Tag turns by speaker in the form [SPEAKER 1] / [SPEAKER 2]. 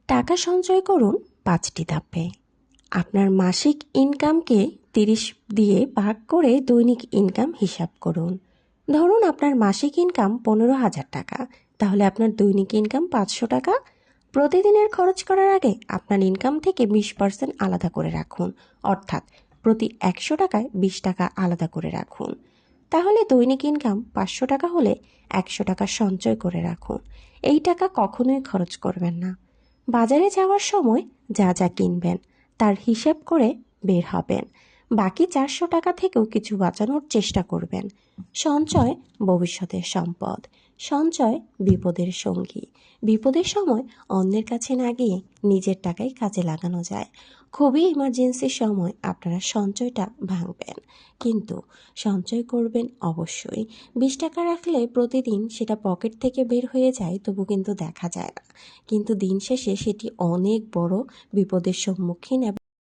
[SPEAKER 1] টাকা সঞ্চয় করুন 5টি ধাপে। আপনার মাসিক ইনকামকে 30 দিয়ে ভাগ করে দৈনিক ইনকাম হিসাব করুন। ধরুন আপনার মাসিক ইনকাম 15,000 টাকা, তাহলে আপনার দৈনিক ইনকাম 500 টাকা। প্রতিদিনের খরচ করার আগে আপনার ইনকাম থেকে 20% আলাদা করে রাখুন, অর্থাৎ প্রতি 100 টাকায় 20 টাকা আলাদা করে রাখুন। তাহলে দৈনিক ইনকাম 500 টাকা হলে 100 টাকা সঞ্চয় করে রাখুন। এই টাকা কখনোই খরচ করবেন না। বাজারে যাওয়ার সময় যা যা কিনবেন তার হিসেব করে বের হবেন। বাকি 400 টাকা থেকেও কিছু বাঁচানোর চেষ্টা করবেন। সঞ্চয় ভবিষ্যতের সম্পদ। সঞ্চয় বিপদের সঙ্গী। বিপদের সময় অন্যের কাছে না গিয়ে নিজের টাকায় কাজে লাগানো যায়। খুবই ইমার্জেন্সির সময় আপনারা সঞ্চয়টা ভাঙবেন, কিন্তু সঞ্চয় করবেন অবশ্যই। 20 টাকা রাখলে প্রতিদিন সেটা পকেট থেকে বের হয়ে যায়, তবু কিন্তু দেখা যায় না, কিন্তু দিন শেষে সেটি অনেক বড় বিপদের সম্মুখীন